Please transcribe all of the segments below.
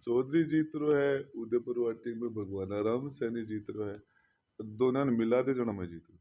चौधरी जीत रो है, उदयपुर वाटी में भगवान राम सैनी जीत रो है, दोनों ने मिला दे जना मैं जीत रो।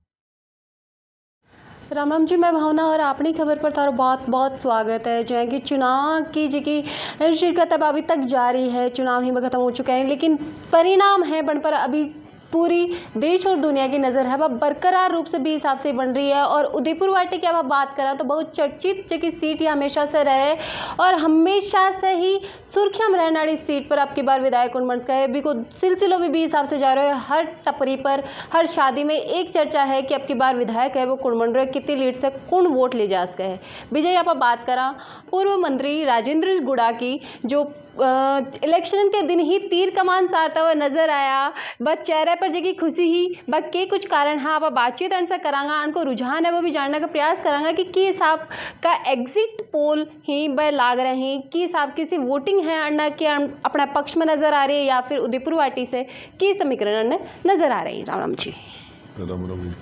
राम राम जी, मैं भावना और अपनी खबर पर तारो बहुत बहुत स्वागत है। जो है कि चुनाव की जी शिरकत अब अभी तक जारी है, चुनाव ही में खत्म हो चुके हैं, लेकिन परिणाम है बन पर अभी पूरी देश और दुनिया की नज़र है वह बरकरार रूप से भी हिसाब से बन रही है। और उदयपुर वाटी की अब बात करें तो बहुत चर्चित जगह सीट ही हमेशा से रहे और हमेशा से ही सुर्खियां में रहने वाली सीट पर अब की बार विधायक कौन बन सका है भी को सिलसिलों में भी हिसाब से जा रहे हैं। हर टपरी पर हर शादी में एक चर्चा है कि अब की बार विधायक है वो कौन बन रहे, कितनी लीड से कौन वोट ले जा सके है। विजय यहाँ पर बात करा पूर्व मंत्री राजेंद्र गुड़ा की, जो इलेक्शन के दिन ही तीर कमान सारता हुआ नजर आया। बस चेहरे पर जगी खुशी ही के कुछ कारण हाँ अब बातचीत से करांगा, उनको रुझान है वो भी जानने का प्रयास करांगा कि हिसाब का एग्जिट पोल ही ब लाग रहे हैं, कि हिसाब किसी वोटिंग है अन्ना के अपने पक्ष में नजर आ रही है या फिर उदयपुर वाटी से की समीकरण नजर आ रही है। राम राम जी। राम।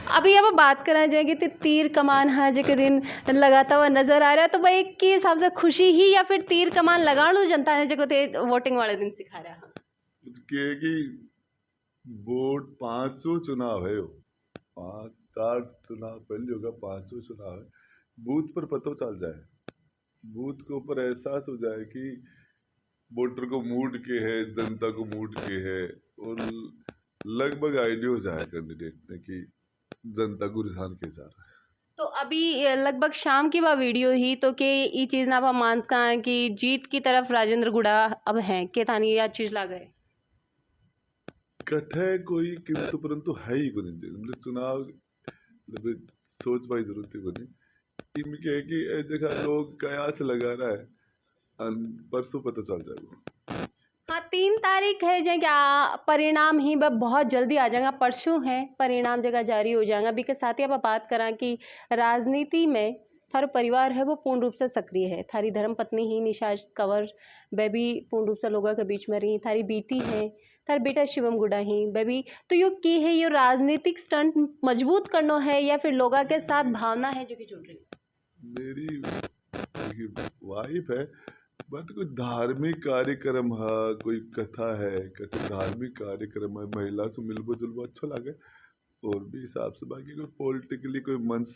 अभी अब बात करा जाएगी तो तीर कमान हाँ जी के दिन लगाता हुआ नजर आ रहा है, तो भाई के हिसाब से खुशी ही या फिर तीर कमान लगाणु जनता ने जो थे वोटिंग वाले दिन सिखा रहा है कि वोट 500 चुनाव है, 5-4 चुनाव पहले होगा, 500 चुनाव है। बूथ पर पता चल जाए, बूथ के ऊपर एहसास हो जाए कि वोटर को मूड के है, जनता को मूड के है, और लगभग आइडिया हो जाए कैंडिडेट ने कि जनता को रुझान के जा रहा है। तो अभी लगभग शाम की वह वीडियो ही तो के ये चीज ना मानस का है कि जीत की तरफ राजेंद्र गुड़ा अब हैं के थानी या चीज ला गए कठे कोई किंतु परंतु है ही कोनी, मतलब चुनाव मतलब सोच भाई जरूरत ही कोनी इनमें क्या है कि ए जगह लोग कयास लगा रहा है, परसों पता चल जाएगा। हाँ 3 तारीख है जो क्या परिणाम ही वह बहुत जल्दी आ जाएगा, परसों है परिणाम जगह जारी हो जाएगा। अभी के साथ ही आप बात करा कि राजनीति में थारो परिवार है वो पूर्ण रूप से सक्रिय है, थारी धर्मपत्नी ही निशा कंवर वह भी पूर्ण रूप से लोगों के बीच में रही, थारी बेटी है थार बेटा शिवम गुड़ा ही वह भी, तो यो की है यो राजनीतिक स्टंट मजबूत करना है या फिर लोगों के साथ भावना है जो कि जुड़ रही है। मेरी वाइफ है, बट कोई धार्मिक कार्यक्रम है, कोई कथा है, कथा धार्मिक कार्यक्रम है, महिला से मिलबो जुलबो अच्छा लगे, और भी हिसाब से बाकी कोई पॉलिटिकली कोई मंच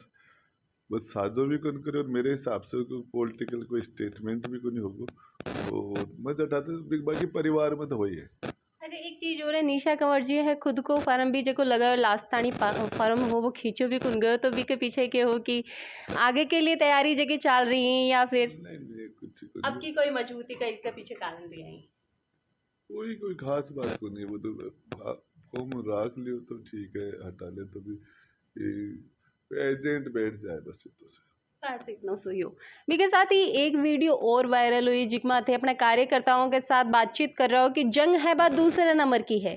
बस साझो भी कौन करे, और मेरे हिसाब से कोई पॉलिटिकल कोई स्टेटमेंट भी कोई होगो, और मजा उठाते बाकी परिवार में तो वही है। अरे एक चीज और है, निशा कंवर जी है खुद को फार्म भी जो लगा लास्तानी फार्म हो वो खींचो भी कुन गयो, तो भी के पीछे के हो कि आगे के लिए तैयारी जगह चल रही है या फिर नहीं कुछ अब की कोई मजबूती का इसके पीछे कारण भी है? कोई खास बात को नहीं, वो तो फॉर्म रख लियो तो ठीक है, हटा ले तो भी एजेंट बैठ जाए बस तो से बस इतना सही हो। के साथ ही एक वीडियो और वायरल हुई जिसमें थे अपने कार्यकर्ताओं के साथ बातचीत कर रहे हो कि जंग है बात दूसरे नंबर की है,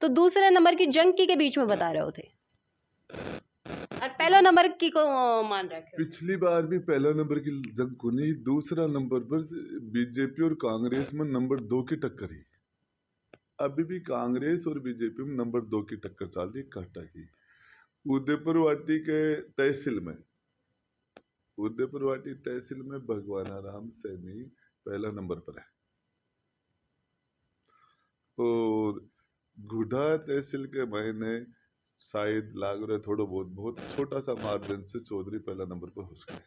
तो दूसरे नंबर की जंग की के बीच में बता रहे हो थे और पहला नंबर की को मान रखे। पिछली बार भी पहला नंबर की जंग को नहीं, दूसरा नंबर पर बीजेपी और कांग्रेस में नंबर 2 की टक्कर ही। अभी भी कांग्रेस और बीजेपी में नंबर 2 की टक्कर चल रही काटा की। उदयपुर वाटी के तहसील में, उदयपुर वाटी तहसील में भगवान राम सैनी पहला नंबर पर है, और गुढ़ा तहसील के महीने शायद लाग रहे थोड़ा बहुत छोटा सा मार्जिन से चौधरी पहला नंबर पर हो सके।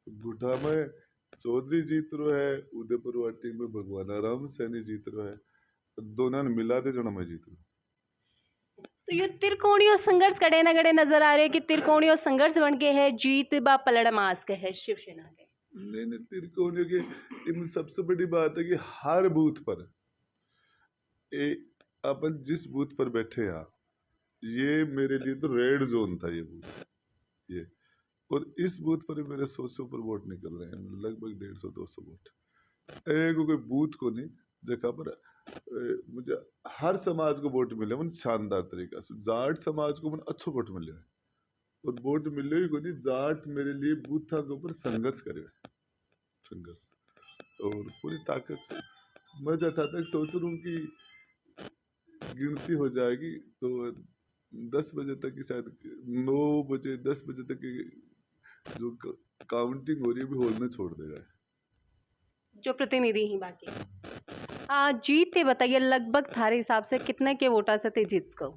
गुढ़ा में चौधरी जीत रो है, उदयपुर वाटी में भगवान राम सैनी जीत रो है, दोनों ने मिला दे जना मैं जीत रो। तो ये त्रिकोणीय संघर्ष कड़े न कड़े नजर आ रहे हैं कि त्रिकोणीय संघर्ष बन के है जीत बा पलड़ मास के है शिवसेना के। नहीं त्रिकोणीय के इनमें सबसे बड़ी बात है कि हर बूथ पर अपन जिस बूथ पर बैठे हैं, ये मेरे लिए तो रेड जोन था ये बूथ, ये, और इस बूथ पर मेरे 100 से ऊपर वोट निकल रहे हैं, लगभग 150-200 वोट एक कोई बूथ को नहीं जगह पर मुझे हर समाज को वोट मिले मन शानदार तरीका से, जाट समाज को मन अच्छा वोट मिले, और वोट मिले ही को नहीं, जाट मेरे लिए बूथा के ऊपर संघर्ष करे, संघर्ष और पूरी ताकत से। मैं जहाँ तक सोच रहा हूँ कि गिनती हो जाएगी तो 10 बजे तक की, शायद 9 बजे 10 बजे तक की जो काउंटिंग हो रही है भी हॉल में छोड़ देगा जो प्रतिनिधि ही बाकी जीत बताइए लगभग थारे हिसाब से कितने के वोटा से ते जीत को?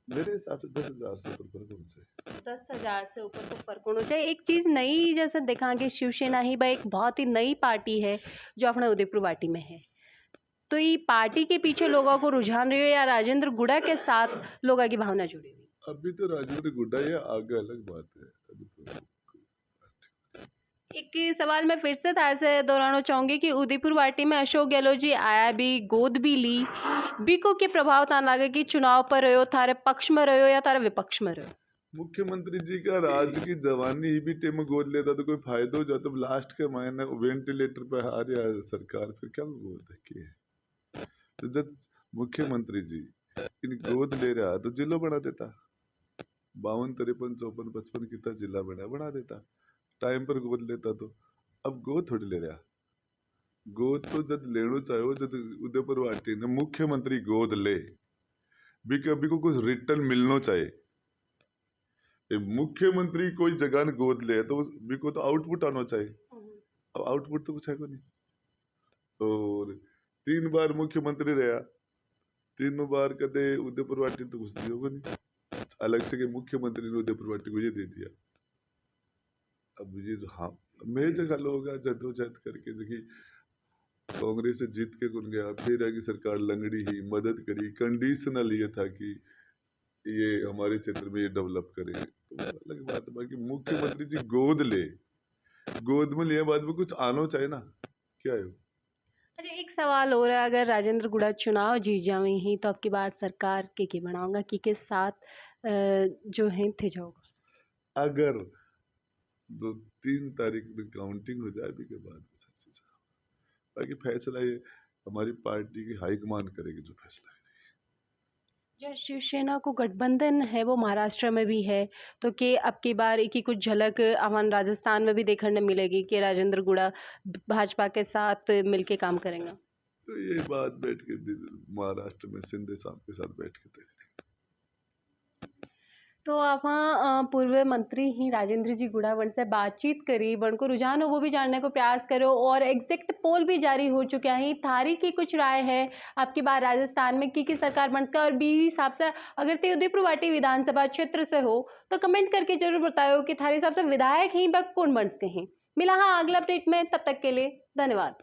मेरे हिसाब से 10,000 से ऊपर पर कौन से 10,000 से ऊपर तो फर्क होना चाहिए। एक चीज़ नई जैसे देखा कि शिवसेना ही भाई एक बहुत ही नई पार्टी है जो अपने उदयपुर वाटी में है। तो ये पार्टी के पीछे लोगों को रुझान रही हो या राजेंद्र गुड़ा के साथ लोगों की भावना जुड़ी हुई? अभी तो राजेंद्र गुड्डा ये आगे अलग बात है। अभी तो एक सवाल मैं फिर से तार से दोहराना चाहूंगी कि उदयपुर वाटी में अशोक गहलोत जी आया भी गोद भी ली बीको के प्रभाव तान लागे कि चुनाव पर रहो थारे पक्ष में रहो या तारे विपक्ष में रहो? मुख्यमंत्री जी का राज की जवानी ही भी टेम गोद लेता तो कोई फायदा हो जाता। लास्ट के महीने वेंटिलेटर पे आ रहा सरकार, फिर क्या गोद है कि तो जब मुख्यमंत्री जी इन गोद ले रहा तो जिला बना देता। 52, 53, 54, 55 कितना जिला बना देता। टाइम पर गोद लेता तो अब गोद थोड़ी ले रहा। गोद तो जब लेनो चाहो जब उदयपुर वाटी ने मुख्यमंत्री गोद ले भी कभी को कुछ रिटर्न मिलना चाहिए। मुख्यमंत्री कोई जगह ने गोद ले तो भी को तो आउटपुट आना चाहिए। अब आउटपुट तो कुछ है को नहीं। और 3 बार मुख्यमंत्री रहा, तीनों बार कदे उदयपुर वाटी तो कुछ दिया नहीं। अलग से के मुख्यमंत्री ने उदयपुर वाटी को ये दे दिया। अब ये जो हाँ मैं जगह लोग जद्दोजहद करके जो कांग्रेस से जीत के कौन गया, फिर आगे सरकार लंगड़ी ही मदद करी। कंडीशनल ये था कि ये हमारे क्षेत्र में ये डेवलप करे तो अलग बात है। बाकी मुख्यमंत्री जी गोद ले, गोद में लिए बाद में कुछ आना चाहिए ना, क्या है? अच्छा एक सवाल हो रहा है अगर राजेंद्र गुड़ा चुनाव जीत जावे ही तो अब की बार सरकार के बनाऊंगा कि साथ जो है थे जाओगा? अगर 2-3 तारीख में काउंटिंग हो जाए भी के बाद बाकी फैसला ये हमारी पार्टी की हाईकमान करेगी जो फैसला है। जो शिवसेना को गठबंधन है वो महाराष्ट्र में भी है तो कि अब की बार की कुछ झलक हमारे राजस्थान में भी देखने मिलेगी कि राजेंद्र गुड़ा भाजपा के साथ मिलके काम करेंगे? तो ये बात बैठ के महाराष्ट्र में शिंदे साहब के साथ बैठ के तय करेंगे। तो आप पूर्व मंत्री ही राजेंद्र जी गुड़ावन से बातचीत करी वन को रुझान हो वो भी जानने को प्रयास करो और एग्जैक्ट पोल भी जारी हो चुका है। थारी की कुछ राय है आपकी बार राजस्थान में की सरकार बन सके और बी हिसाब से अगर ते उदयपुर वाटी विधानसभा क्षेत्र से हो तो कमेंट करके जरूर बताओ कि थारे हिसाब से विधायक ही कौन बन सके हैं। मिला हाँ अगला अपडेट में, तब तक के लिए धन्यवाद।